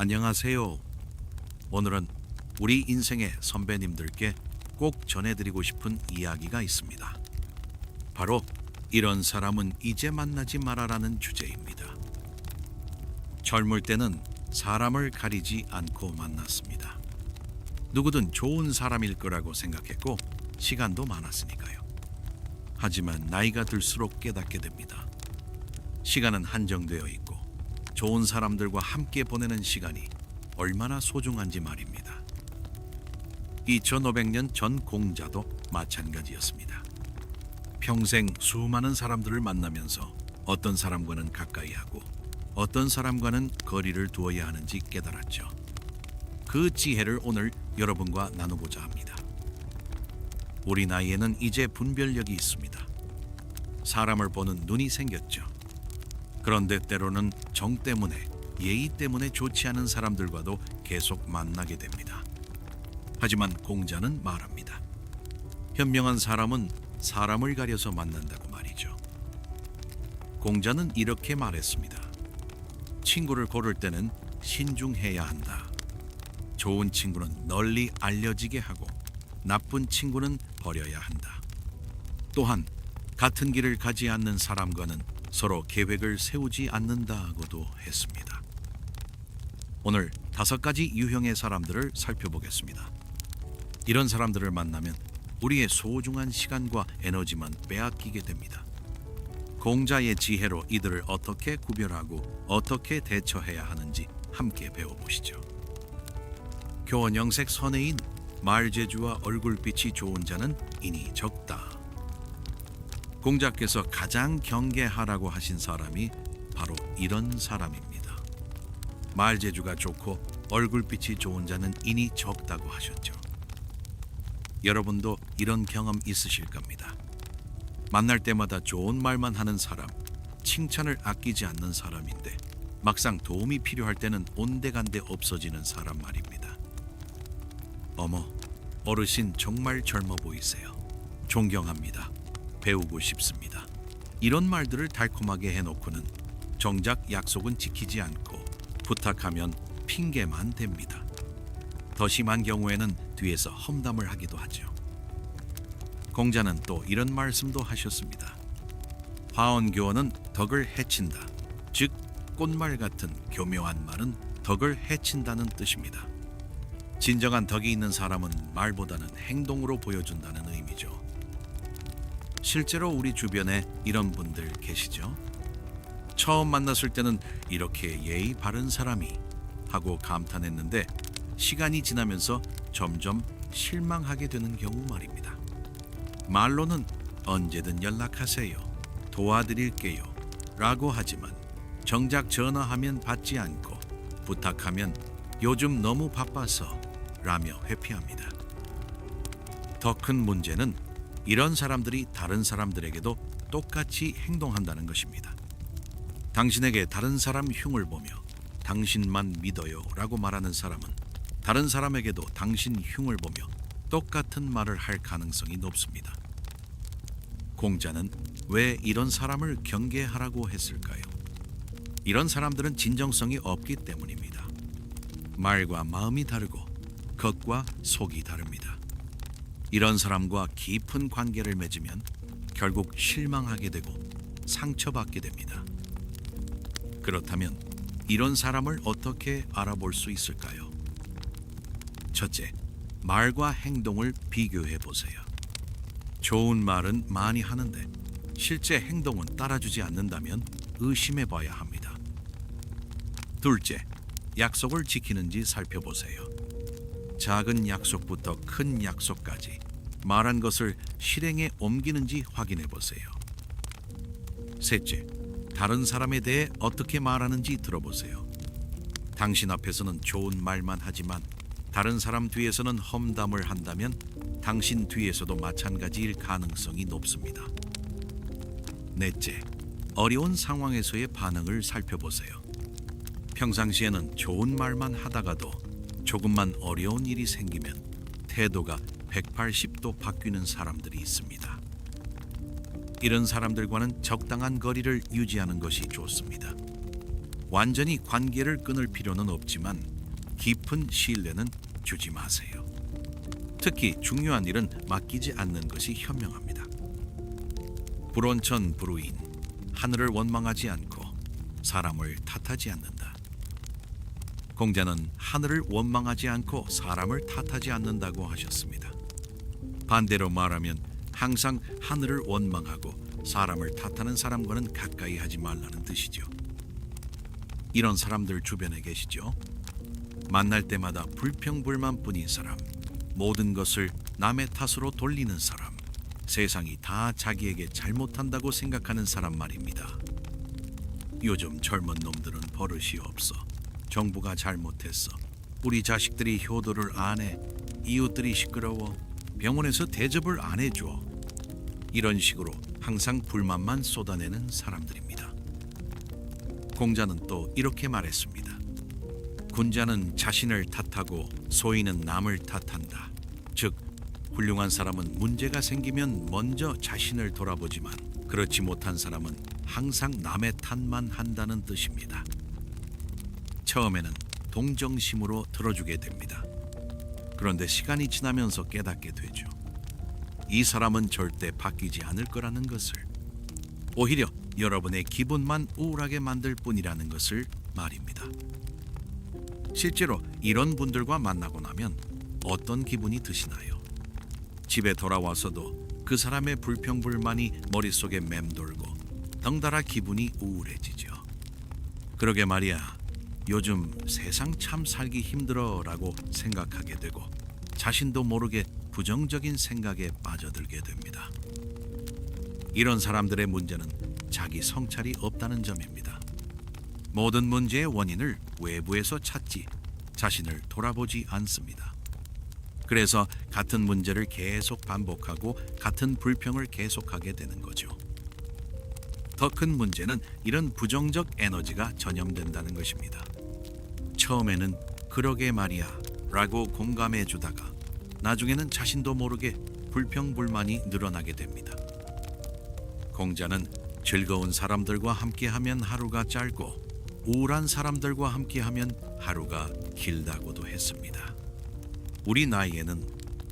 안녕하세요. 오늘은 우리 인생의 선배님들께 꼭 전해드리고 싶은 이야기가 있습니다. 바로 이런 사람은 이제 만나지 말아라는 주제입니다. 젊을 때는 사람을 가리지 않고 만났습니다. 누구든 좋은 사람일 거라고 생각했고 시간도 많았으니까요. 하지만 나이가 들수록 깨닫게 됩니다. 시간은 한정되어 있고 좋은 사람들과 함께 보내는 시간이 얼마나 소중한지 말입니다. 2500년 전 공자도 마찬가지였습니다. 평생 수많은 사람들을 만나면서 어떤 사람과는 가까이 하고 어떤 사람과는 거리를 두어야 하는지 깨달았죠. 그 지혜를 오늘 여러분과 나누고자 합니다. 우리 나이에는 이제 분별력이 있습니다. 사람을 보는 눈이 생겼죠. 그런데 때로는 정 때문에, 예의 때문에 좋지 않은 사람들과도 계속 만나게 됩니다. 하지만 공자는 말합니다. 현명한 사람은 사람을 가려서 만난다고 말이죠. 공자는 이렇게 말했습니다. 친구를 고를 때는 신중해야 한다. 좋은 친구는 널리 알려지게 하고 나쁜 친구는 버려야 한다. 또한 같은 길을 가지 않는 사람과는 서로 계획을 세우지 않는다고도 했습니다. 오늘 5가지 유형의 사람들을 살펴보겠습니다. 이런 사람들을 만나면 우리의 소중한 시간과 에너지만 빼앗기게 됩니다. 공자의 지혜로 이들을 어떻게 구별하고 어떻게 대처해야 하는지 함께 배워보시죠. 교원영색 선혜인 말재주와 얼굴빛이 좋은 자는 인이 적다. 공자께서 가장 경계하라고 하신 사람이 바로 이런 사람입니다. 말재주가 좋고 얼굴빛이 좋은 자는 인이 적다고 하셨죠. 여러분도 이런 경험 있으실 겁니다. 만날 때마다 좋은 말만 하는 사람, 칭찬을 아끼지 않는 사람인데 막상 도움이 필요할 때는 온데간데 없어지는 사람 말입니다. 어머, 어르신 정말 젊어 보이세요. 존경합니다. 배우고 싶습니다. 이런 말들을 달콤하게 해놓고는 정작 약속은 지키지 않고 부탁하면 핑계만 댑니다. 더 심한 경우에는 뒤에서 험담을 하기도 하죠. 공자는 또 이런 말씀도 하셨습니다. 화언교원은 덕을 해친다. 즉 꽃말 같은 교묘한 말은 덕을 해친다는 뜻입니다. 진정한 덕이 있는 사람은 말보다는 행동으로 보여준다는 의미죠. 실제로 우리 주변에 이런 분들 계시죠? 처음 만났을 때는 이렇게 예의 바른 사람이 하고 감탄했는데 시간이 지나면서 점점 실망하게 되는 경우 말입니다. 말로는 언제든 연락하세요. 도와드릴게요. 라고 하지만 정작 전화하면 받지 않고 부탁하면 요즘 너무 바빠서 라며 회피합니다. 더 큰 문제는 이런 사람들이 다른 사람들에게도 똑같이 행동한다는 것입니다. 당신에게 다른 사람 흉을 보며 당신만 믿어요 라고 말하는 사람은 다른 사람에게도 당신 흉을 보며 똑같은 말을 할 가능성이 높습니다. 공자는 왜 이런 사람을 경계하라고 했을까요? 이런 사람들은 진정성이 없기 때문입니다. 말과 마음이 다르고 겉과 속이 다릅니다. 이런 사람과 깊은 관계를 맺으면 결국 실망하게 되고 상처받게 됩니다. 그렇다면 이런 사람을 어떻게 알아볼 수 있을까요? 첫째, 말과 행동을 비교해 보세요. 좋은 말은 많이 하는데 실제 행동은 따라주지 않는다면 의심해 봐야 합니다. 둘째, 약속을 지키는지 살펴보세요. 작은 약속부터 큰 약속까지 말한 것을 실행에 옮기는지 확인해 보세요. 셋째, 다른 사람에 대해 어떻게 말하는지 들어보세요. 당신 앞에서는 좋은 말만 하지만 다른 사람 뒤에서는 험담을 한다면 당신 뒤에서도 마찬가지일 가능성이 높습니다. 넷째, 어려운 상황에서의 반응을 살펴보세요. 평상시에는 좋은 말만 하다가도 조금만 어려운 일이 생기면 태도가 180도 바뀌는 사람들이 있습니다. 이런 사람들과는 적당한 거리를 유지하는 것이 좋습니다. 완전히 관계를 끊을 필요는 없지만 깊은 신뢰는 주지 마세요. 특히 중요한 일은 맡기지 않는 것이 현명합니다. 불원천 불우인, 하늘을 원망하지 않고 사람을 탓하지 않는다. 공자는 하늘을 원망하지 않고 사람을 탓하지 않는다고 하셨습니다. 반대로 말하면 항상 하늘을 원망하고 사람을 탓하는 사람과는 가까이 하지 말라는 뜻이죠. 이런 사람들 주변에 계시죠? 만날 때마다 불평불만뿐인 사람, 모든 것을 남의 탓으로 돌리는 사람, 세상이 다 자기에게 잘못한다고 생각하는 사람 말입니다. 요즘 젊은 놈들은 버릇이 없어. 정부가 잘못했어. 우리 자식들이 효도를 안 해. 이웃들이 시끄러워. 병원에서 대접을 안 해줘. 이런 식으로 항상 불만만 쏟아내는 사람들입니다. 공자는 또 이렇게 말했습니다. 군자는 자신을 탓하고 소인은 남을 탓한다. 즉, 훌륭한 사람은 문제가 생기면 먼저 자신을 돌아보지만 그렇지 못한 사람은 항상 남의 탓만 한다는 뜻입니다. 처음에는 동정심으로 들어주게 됩니다. 그런데 시간이 지나면서 깨닫게 되죠. 이 사람은 절대 바뀌지 않을 거라는 것을, 오히려 여러분의 기분만 우울하게 만들 뿐이라는 것을 말입니다. 실제로 이런 분들과 만나고 나면 어떤 기분이 드시나요? 집에 돌아와서도 그 사람의 불평불만이 머릿속에 맴돌고 덩달아 기분이 우울해지죠. 그러게 말이야, 요즘 세상 참 살기 힘들어 라고 생각하게 되고 자신도 모르게 부정적인 생각에 빠져들게 됩니다. 이런 사람들의 문제는 자기 성찰이 없다는 점입니다. 모든 문제의 원인을 외부에서 찾지 자신을 돌아보지 않습니다. 그래서 같은 문제를 계속 반복하고 같은 불평을 계속하게 되는 거죠. 더 큰 문제는 이런 부정적 에너지가 전염된다는 것입니다. 처음에는 그러게 말이야 라고 공감해 주다가 나중에는 자신도 모르게 불평불만이 늘어나게 됩니다. 공자는 즐거운 사람들과 함께하면 하루가 짧고 우울한 사람들과 함께하면 하루가 길다고도 했습니다. 우리 나이에는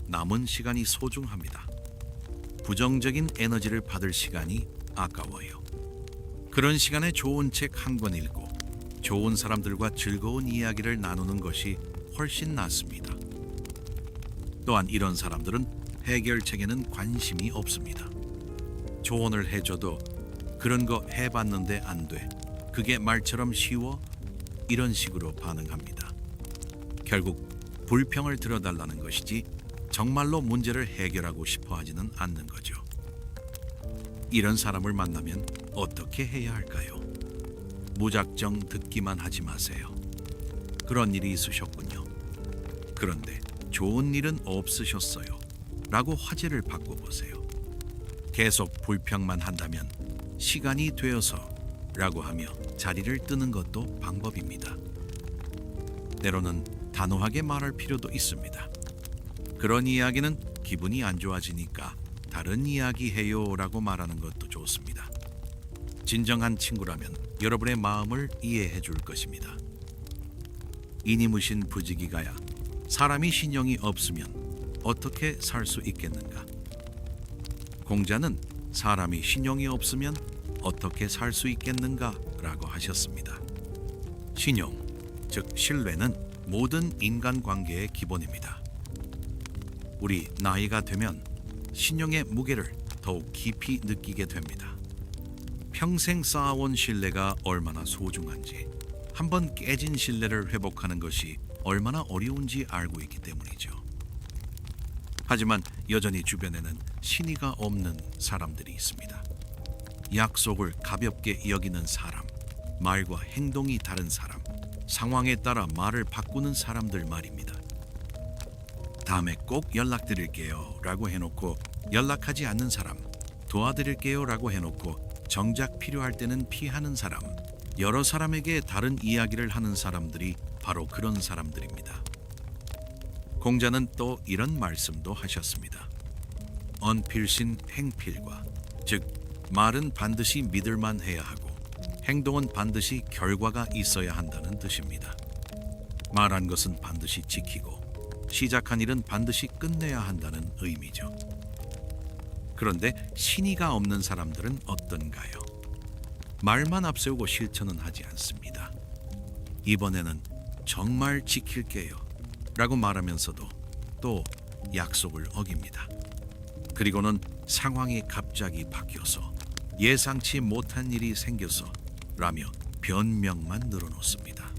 남은 시간이 소중합니다. 부정적인 에너지를 받을 시간이 아까워요. 그런 시간에 좋은 책 한 권 읽고 좋은 사람들과 즐거운 이야기를 나누는 것이 훨씬 낫습니다. 또한 이런 사람들은 해결책에는 관심이 없습니다. 조언을 해줘도 그런 거 해봤는데 안 돼. 그게 말처럼 쉬워? 이런 식으로 반응합니다. 결국 불평을 들어달라는 것이지 정말로 문제를 해결하고 싶어 하지는 않는 거죠. 이런 사람을 만나면 어떻게 해야 할까요? 무작정 듣기만 하지 마세요. 그런 일이 있으셨군요. 그런데 좋은 일은 없으셨어요. 라고 화제를 바꿔보세요. 계속 불평만 한다면 시간이 되어서 라고 하며 자리를 뜨는 것도 방법입니다. 때로는 단호하게 말할 필요도 있습니다. 그런 이야기는 기분이 안 좋아지니까 다른 이야기 해요 라고 말하는 것도 좋습니다. 진정한 친구라면 여러분의 마음을 이해해 줄 것입니다. 이니무신 부지기가야, 사람이 신용이 없으면 어떻게 살 수 있겠는가? 공자는 사람이 신용이 없으면 어떻게 살 수 있겠는가? 라고 하셨습니다. 신용, 즉 신뢰는 모든 인간관계의 기본입니다. 우리 나이가 되면 신용의 무게를 더욱 깊이 느끼게 됩니다. 평생 쌓아온 신뢰가 얼마나 소중한지, 한번 깨진 신뢰를 회복하는 것이 얼마나 어려운지 알고 있기 때문이죠. 하지만 여전히 주변에는 신의가 없는 사람들이 있습니다. 약속을 가볍게 여기는 사람, 말과 행동이 다른 사람, 상황에 따라 말을 바꾸는 사람들 말입니다. 다음에 꼭 연락드릴게요 라고 해놓고 연락하지 않는 사람, 도와드릴게요 라고 해놓고 정작 필요할 때는 피하는 사람, 여러 사람에게 다른 이야기를 하는 사람들이 바로 그런 사람들입니다. 공자는 또 이런 말씀도 하셨습니다. 언필신 행필과, 즉 말은 반드시 믿을만 해야 하고 행동은 반드시 결과가 있어야 한다는 뜻입니다. 말한 것은 반드시 지키고 시작한 일은 반드시 끝내야 한다는 의미죠. 그런데 신의가 없는 사람들은 어떤가요? 말만 앞세우고 실천은 하지 않습니다. 이번에는 정말 지킬게요 라고 말하면서도 또 약속을 어깁니다. 그리고는 상황이 갑자기 바뀌어서 예상치 못한 일이 생겨서 라며 변명만 늘어놓습니다.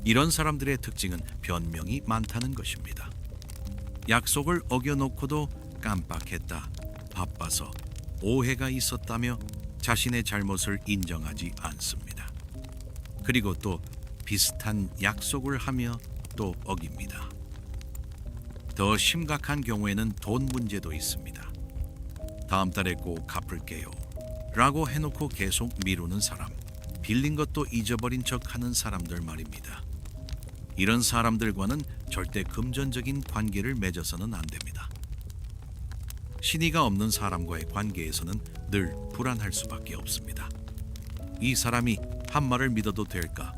이런 사람들의 특징은 변명이 많다는 것입니다. 약속을 어겨놓고도 깜빡했다, 바빠서, 오해가 있었다며 자신의 잘못을 인정하지 않습니다. 그리고 또 비슷한 약속을 하며 또 어깁니다. 더 심각한 경우에는 돈 문제도 있습니다. 다음 달에 꼭 갚을게요 라고 해놓고 계속 미루는 사람, 빌린 것도 잊어버린 척하는 사람들 말입니다. 이런 사람들과는 절대 금전적인 관계를 맺어서는 안 됩니다. 신의가 없는 사람과의 관계에서는 늘 불안할 수밖에 없습니다. 이 사람이 한 말을 믿어도 될까,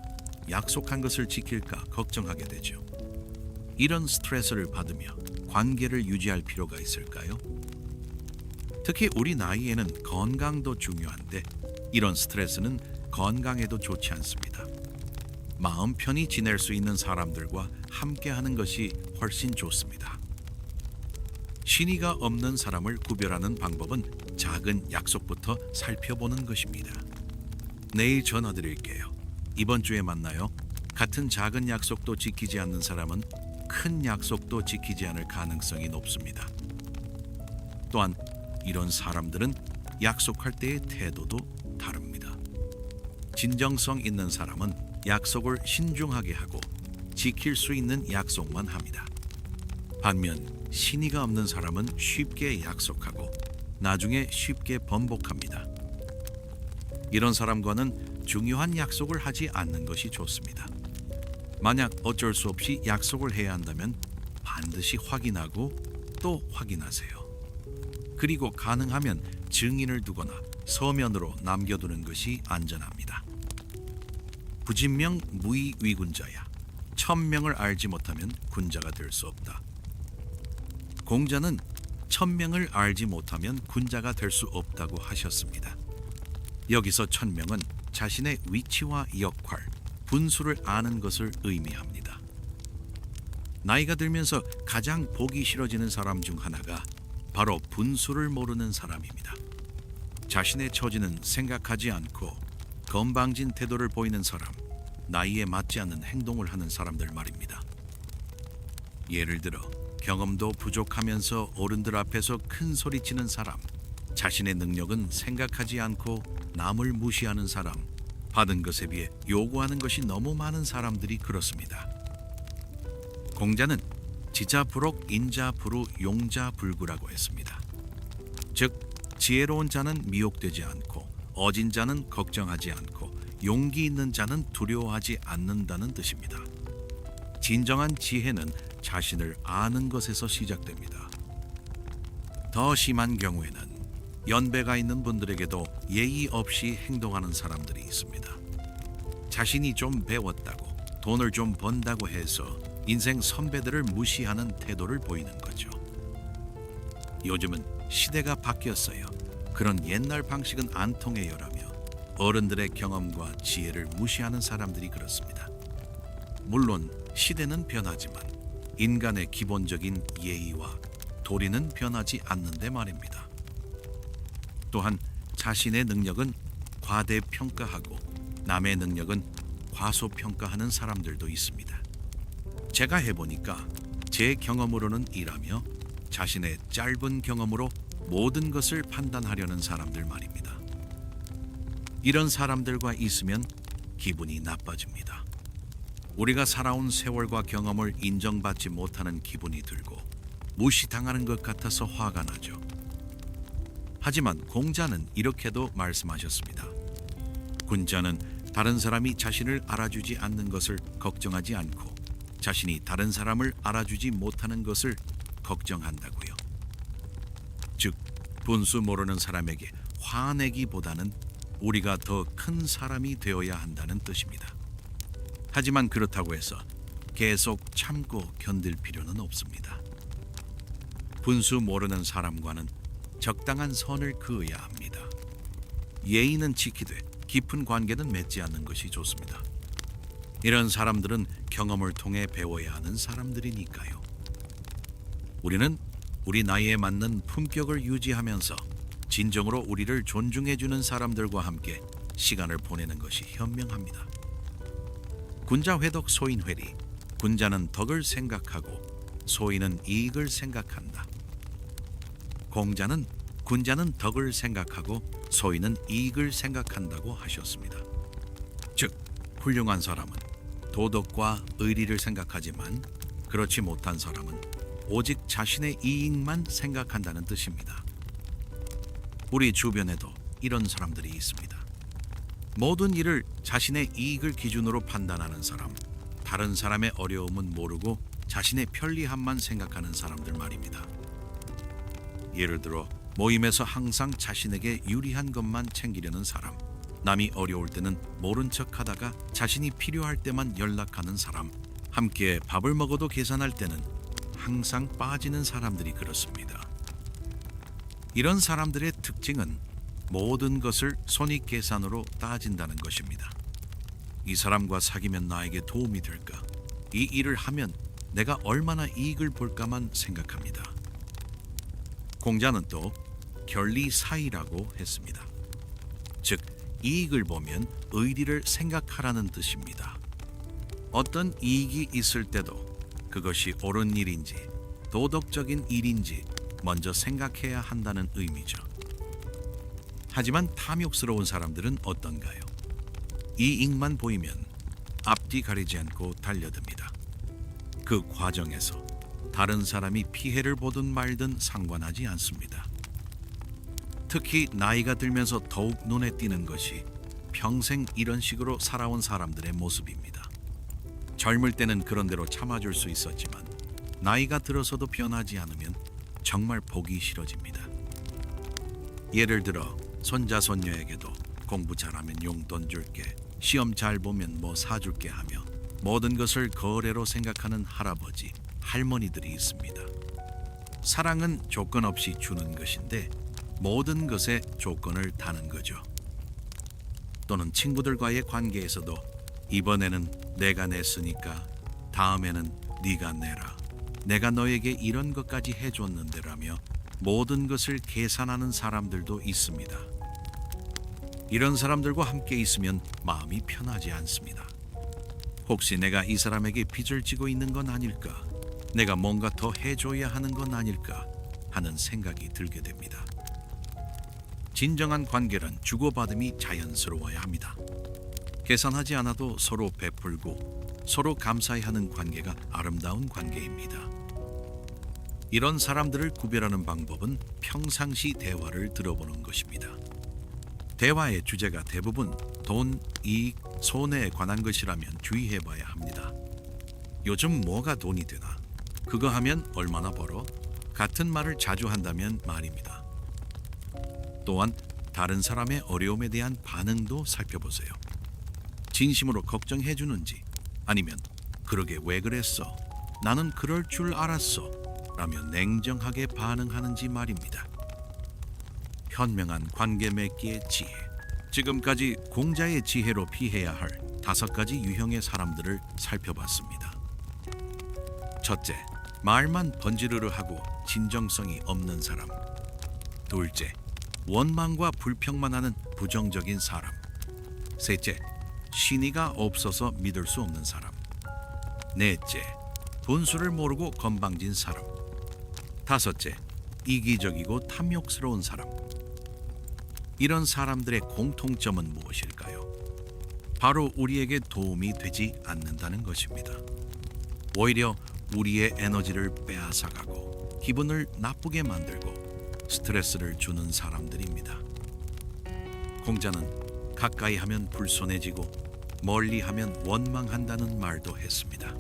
약속한 것을 지킬까 걱정하게 되죠. 이런 스트레스를 받으며 관계를 유지할 필요가 있을까요? 특히 우리 나이에는 건강도 중요한데 이런 스트레스는 건강에도 좋지 않습니다. 마음 편히 지낼 수 있는 사람들과 함께하는 것이 훨씬 좋습니다. 신의가 없는 사람을 구별하는 방법은 작은 약속부터 살펴보는 것입니다. 내일 전화드릴게요. 이번 주에 만나요. 같은 작은 약속도 지키지 않는 사람은 큰 약속도 지키지 않을 가능성이 높습니다. 또한 이런 사람들은 약속할 때의 태도도 다릅니다. 진정성 있는 사람은 약속을 신중하게 하고 지킬 수 있는 약속만 합니다. 반면 신의가 없는 사람은 쉽게 약속하고 나중에 쉽게 번복합니다. 이런 사람과는 중요한 약속을 하지 않는 것이 좋습니다. 만약 어쩔 수 없이 약속을 해야 한다면 반드시 확인하고 또 확인하세요. 그리고 가능하면 증인을 두거나 서면으로 남겨두는 것이 안전합니다. 부진명 무의위군자야. 천명을 알지 못하면 군자가 될 수 없다. 공자는 천명을 알지 못하면 군자가 될 수 없다고 하셨습니다. 여기서 천명은 자신의 위치와 역할, 분수를 아는 것을 의미합니다. 나이가 들면서 가장 보기 싫어지는 사람 중 하나가 바로 분수를 모르는 사람입니다. 자신의 처지는 생각하지 않고 건방진 태도를 보이는 사람, 나이에 맞지 않는 행동을 하는 사람들 말입니다. 예를 들어 경험도 부족하면서 어른들 앞에서 큰 소리치는 사람, 자신의 능력은 생각하지 않고 남을 무시하는 사람, 받은 것에 비해 요구하는 것이 너무 많은 사람들이 그렇습니다. 공자는 지자부록 인자부루 용자불구라고 했습니다. 즉 지혜로운 자는 미혹되지 않고 어진 자는 걱정하지 않고 용기 있는 자는 두려워하지 않는다는 뜻입니다. 진정한 지혜는 자신을 아는 것에서 시작됩니다. 더 심한 경우에는 연배가 있는 분들에게도 예의 없이 행동하는 사람들이 있습니다. 자신이 좀 배웠다고 돈을 좀 번다고 해서 인생 선배들을 무시하는 태도를 보이는 거죠. 요즘은 시대가 바뀌었어요. 그런 옛날 방식은 안 통해요라며 어른들의 경험과 지혜를 무시하는 사람들이 그렇습니다. 물론 시대는 변하지만 인간의 기본적인 예의와 도리는 변하지 않는데 말입니다. 또한 자신의 능력은 과대평가하고 남의 능력은 과소평가하는 사람들도 있습니다. 제가 해보니까 제 경험으로는 이라며 자신의 짧은 경험으로 모든 것을 판단하려는 사람들 말입니다. 이런 사람들과 있으면 기분이 나빠집니다. 우리가 살아온 세월과 경험을 인정받지 못하는 기분이 들고 무시당하는 것 같아서 화가 나죠. 하지만 공자는 이렇게도 말씀하셨습니다. 군자는 다른 사람이 자신을 알아주지 않는 것을 걱정하지 않고 자신이 다른 사람을 알아주지 못하는 것을 걱정한다고요. 즉 분수 모르는 사람에게 화내기보다는 우리가 더 큰 사람이 되어야 한다는 뜻입니다. 하지만 그렇다고 해서 계속 참고 견딜 필요는 없습니다. 분수 모르는 사람과는 적당한 선을 그어야 합니다. 예의는 지키되 깊은 관계는 맺지 않는 것이 좋습니다. 이런 사람들은 경험을 통해 배워야 하는 사람들이니까요. 우리는 우리 나이에 맞는 품격을 유지하면서 진정으로 우리를 존중해주는 사람들과 함께 시간을 보내는 것이 현명합니다. 군자회덕 소인회리, 군자는 덕을 생각하고 소인은 이익을 생각한다. 군자는 덕을 생각하고 소인은 이익을 생각한다고 하셨습니다. 즉, 훌륭한 사람은 도덕과 의리를 생각하지만 그렇지 못한 사람은 오직 자신의 이익만 생각한다는 뜻입니다. 우리 주변에도 이런 사람들이 있습니다. 모든 일을 자신의 이익을 기준으로 판단하는 사람, 다른 사람의 어려움은 모르고 자신의 편리함만 생각하는 사람들 말입니다. 예를 들어 모임에서 항상 자신에게 유리한 것만 챙기려는 사람, 남이 어려울 때는 모른 척하다가 자신이 필요할 때만 연락하는 사람, 함께 밥을 먹어도 계산할 때는 항상 빠지는 사람들이 그렇습니다. 이런 사람들의 특징은 모든 것을 손익계산으로 따진다는 것입니다. 이 사람과 사귀면 나에게 도움이 될까? 이 일을 하면 내가 얼마나 이익을 볼까만 생각합니다. 공자는 또 결리사의라고 했습니다. 즉, 이익을 보면 의리를 생각하라는 뜻입니다. 어떤 이익이 있을 때도 그것이 옳은 일인지 도덕적인 일인지 먼저 생각해야 한다는 의미죠. 하지만 탐욕스러운 사람들은 어떤가요? 이익만 보이면 앞뒤 가리지 않고 달려듭니다. 그 과정에서 다른 사람이 피해를 보든 말든 상관하지 않습니다. 특히 나이가 들면서 더욱 눈에 띄는 것이 평생 이런 식으로 살아온 사람들의 모습입니다. 젊을 때는 그런 대로 참아줄 수 있었지만 나이가 들어서도 변하지 않으면 정말 보기 싫어집니다. 예를 들어 손자 손녀에게도 공부 잘하면 용돈 줄게, 시험 잘 보면 뭐 사줄게 하며 모든 것을 거래로 생각하는 할아버지, 할머니들이 있습니다. 사랑은 조건 없이 주는 것인데 모든 것에 조건을 다는 거죠. 또는 친구들과의 관계에서도 이번에는 내가 냈으니까 다음에는 네가 내라. 내가 너에게 이런 것까지 해줬는데라며 모든 것을 계산하는 사람들도 있습니다. 이런 사람들과 함께 있으면 마음이 편하지 않습니다. 혹시 내가 이 사람에게 빚을 지고 있는 건 아닐까? 내가 뭔가 더 해줘야 하는 건 아닐까? 하는 생각이 들게 됩니다. 진정한 관계란 주고받음이 자연스러워야 합니다. 계산하지 않아도 서로 베풀고 서로 감사해야 하는 관계가 아름다운 관계입니다. 이런 사람들을 구별하는 방법은 평상시 대화를 들어보는 것입니다. 대화의 주제가 대부분 돈, 이익, 손해에 관한 것이라면 주의해봐야 합니다. 요즘 뭐가 돈이 되나? 그거 하면 얼마나 벌어? 같은 말을 자주 한다면 말입니다. 또한 다른 사람의 어려움에 대한 반응도 살펴보세요. 진심으로 걱정해 주는지 아니면 그러게 왜 그랬어? 나는 그럴 줄 알았어 라며 냉정하게 반응하는지 말입니다. 현명한 관계 맺기의 지혜. 지금까지 공자의 지혜로 피해야 할 5가지 유형의 사람들을 살펴봤습니다. 첫째, 말만 번지르르 하고 진정성이 없는 사람. 둘째, 원망과 불평만 하는 부정적인 사람. 셋째, 신의가 없어서 믿을 수 없는 사람. 넷째, 분수를 모르고 건방진 사람. 다섯째, 이기적이고 탐욕스러운 사람. 이런 사람들의 공통점은 무엇일까요? 바로 우리에게 도움이 되지 않는다는 것입니다. 오히려 우리의 에너지를 빼앗아가고 기분을 나쁘게 만들고 스트레스를 주는 사람들입니다. 공자는 가까이 하면 불손해지고 멀리 하면 원망한다는 말도 했습니다.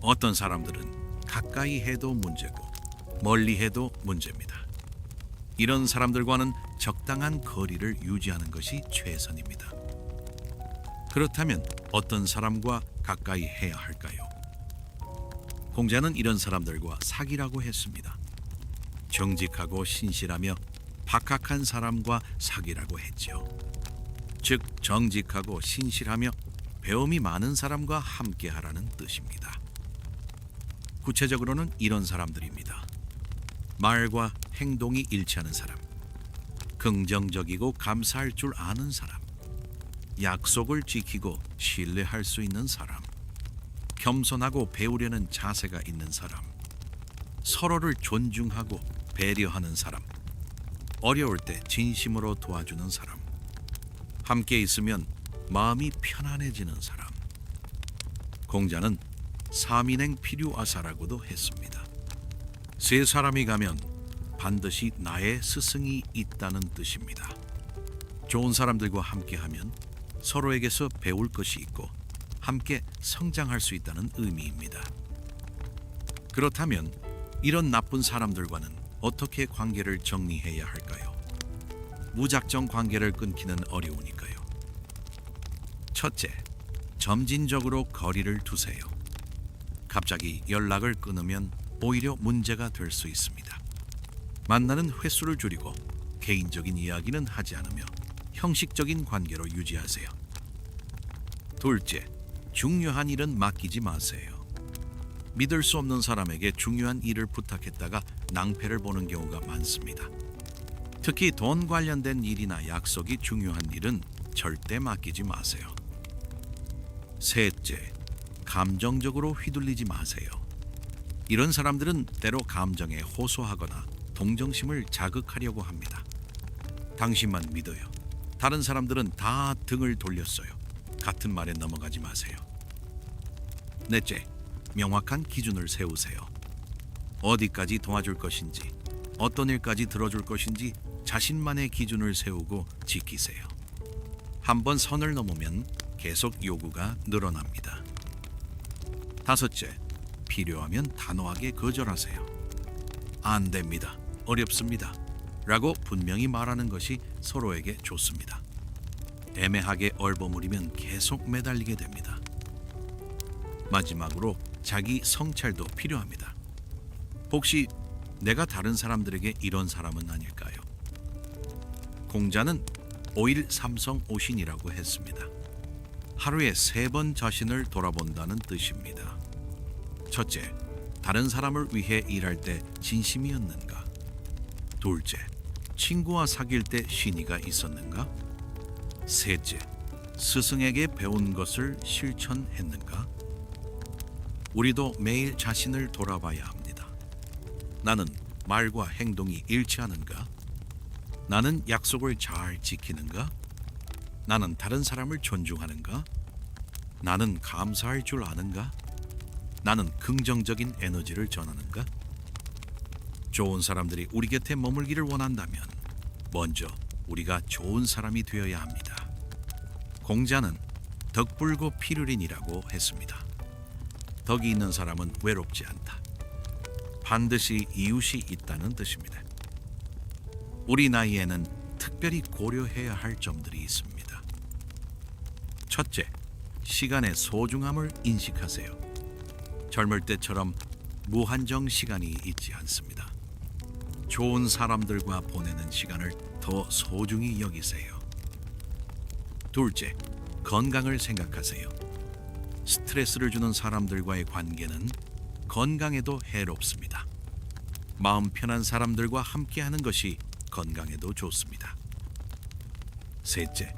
어떤 사람들은 가까이 해도 문제고 멀리 해도 문제입니다. 이런 사람들과는 적당한 거리를 유지하는 것이 최선입니다. 그렇다면 어떤 사람과 가까이 해야 할까요? 공자는 이런 사람들과 사귀라고 했습니다. 정직하고 신실하며 박학한 사람과 사귀라고 했지요. 즉 정직하고 신실하며 배움이 많은 사람과 함께하라는 뜻입니다. 구체적으로는 이런 사람들입니다. 말과 행동이 일치하는 사람, 긍정적이고 감사할 줄 아는 사람, 약속을 지키고 신뢰할 수 있는 사람, 겸손하고 배우려는 자세가 있는 사람, 서로를 존중하고 배려하는 사람, 어려울 때 진심으로 도와주는 사람, 함께 있으면 마음이 편안해지는 사람. 공자는 사민행 필요하사라고도 했습니다. 세 사람이 가면 반드시 나의 스승이 있다는 뜻입니다. 좋은 사람들과 함께하면 서로에게서 배울 것이 있고 함께 성장할 수 있다는 의미입니다. 그렇다면 이런 나쁜 사람들과는 어떻게 관계를 정리해야 할까요? 무작정 관계를 끊기는 어려우니까요. 첫째, 점진적으로 거리를 두세요. 갑자기 연락을 끊으면 오히려 문제가 될 수 있습니다. 만나는 횟수를 줄이고 개인적인 이야기는 하지 않으며 형식적인 관계로 유지하세요. 둘째, 중요한 일은 맡기지 마세요. 믿을 수 없는 사람에게 중요한 일을 부탁했다가 낭패를 보는 경우가 많습니다. 특히 돈 관련된 일이나 약속이 중요한 일은 절대 맡기지 마세요. 셋째, 감정적으로 휘둘리지 마세요. 이런 사람들은 때로 감정에 호소하거나 동정심을 자극하려고 합니다. 당신만 믿어요. 다른 사람들은 다 등을 돌렸어요. 같은 말에 넘어가지 마세요. 넷째, 명확한 기준을 세우세요. 어디까지 도와줄 것인지, 어떤 일까지 들어줄 것인지 자신만의 기준을 세우고 지키세요. 한번 선을 넘으면 계속 요구가 늘어납니다. 다섯째, 필요하면 단호하게 거절하세요. 안 됩니다. 어렵습니다. 라고 분명히 말하는 것이 서로에게 좋습니다. 애매하게 얼버무리면 계속 매달리게 됩니다. 마지막으로 자기 성찰도 필요합니다. 혹시 내가 다른 사람들에게 이런 사람은 아닐까요? 공자는 5일 삼성오신이라고 했습니다. 하루에 3번 자신을 돌아본다는 뜻입니다. 첫째, 다른 사람을 위해 일할 때 진심이었는가? 둘째, 친구와 사귈 때 신의가 있었는가? 셋째, 스승에게 배운 것을 실천했는가? 우리도 매일 자신을 돌아봐야 합니다. 나는 말과 행동이 일치하는가? 나는 약속을 잘 지키는가? 나는 다른 사람을 존중하는가? 나는 감사할 줄 아는가? 나는 긍정적인 에너지를 전하는가? 좋은 사람들이 우리 곁에 머물기를 원한다면 먼저 우리가 좋은 사람이 되어야 합니다. 공자는 덕불고 필을인이라고 했습니다. 덕이 있는 사람은 외롭지 않다. 반드시 이웃이 있다는 뜻입니다. 우리 나이에는 특별히 고려해야 할 점들이 있습니다. 첫째, 시간의 소중함을 인식하세요. 젊을 때처럼 무한정 시간이 있지 않습니다. 좋은 사람들과 보내는 시간을 더 소중히 여기세요. 둘째, 건강을 생각하세요. 스트레스를 주는 사람들과의 관계는 건강에도 해롭습니다. 마음 편한 사람들과 함께하는 것이 건강에도 좋습니다. 셋째,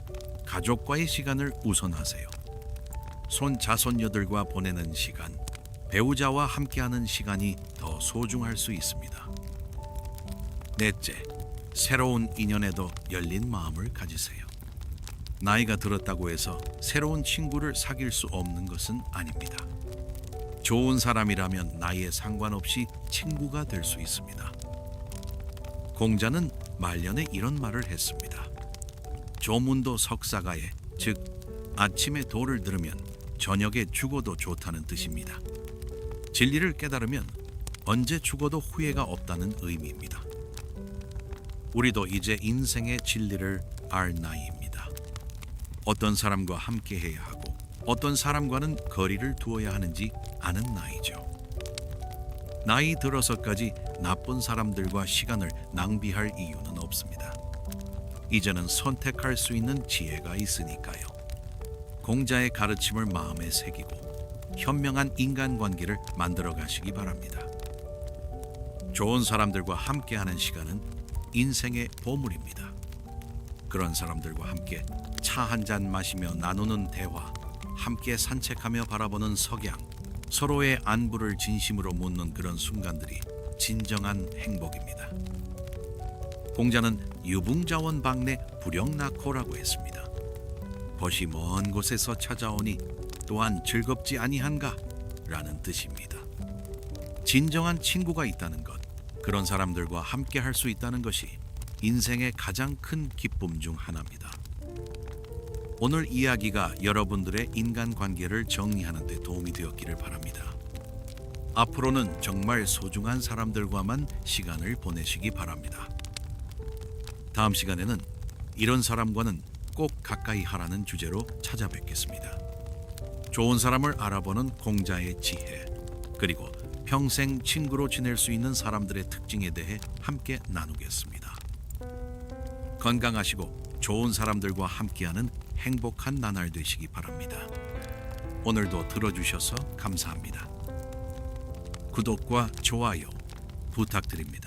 가족과의 시간을 우선하세요. 손자손녀들과 보내는 시간, 배우자와 함께하는 시간이 더 소중할 수 있습니다. 넷째, 새로운 인연에도 열린 마음을 가지세요. 나이가 들었다고 해서 새로운 친구를 사귈 수 없는 것은 아닙니다. 좋은 사람이라면 나이에 상관없이 친구가 될 수 있습니다. 공자는 말년에 이런 말을 했습니다. 조문도 석사가에, 즉 아침에 도를 들으면 저녁에 죽어도 좋다는 뜻입니다. 진리를 깨달으면 언제 죽어도 후회가 없다는 의미입니다. 우리도 이제 인생의 진리를 알 나이입니다. 어떤 사람과 함께 해야 하고 어떤 사람과는 거리를 두어야 하는지 아는 나이죠. 나이 들어서까지 나쁜 사람들과 시간을 낭비할 이유는 없습니다. 이제는 선택할 수 있는 지혜가 있으니까요. 공자의 가르침을 마음에 새기고 현명한 인간관계를 만들어 가시기 바랍니다. 좋은 사람들과 함께하는 시간은 인생의 보물입니다. 그런 사람들과 함께 차 한 잔 마시며 나누는 대화, 함께 산책하며 바라보는 석양, 서로의 안부를 진심으로 묻는 그런 순간들이 진정한 행복입니다. 공자는 유붕자원 방내 불영낙호라고 했습니다. 벗이 먼 곳에서 찾아오니 또한 즐겁지 아니한가? 라는 뜻입니다. 진정한 친구가 있다는 것, 그런 사람들과 함께 할 수 있다는 것이 인생의 가장 큰 기쁨 중 하나입니다. 오늘 이야기가 여러분들의 인간관계를 정리하는 데 도움이 되었기를 바랍니다. 앞으로는 정말 소중한 사람들과만 시간을 보내시기 바랍니다. 다음 시간에는 이런 사람과는 꼭 가까이 하라는 주제로 찾아뵙겠습니다. 좋은 사람을 알아보는 공자의 지혜, 그리고 평생 친구로 지낼 수 있는 사람들의 특징에 대해 함께 나누겠습니다. 건강하시고 좋은 사람들과 함께하는 행복한 나날 되시기 바랍니다. 오늘도 들어주셔서 감사합니다. 구독과 좋아요 부탁드립니다.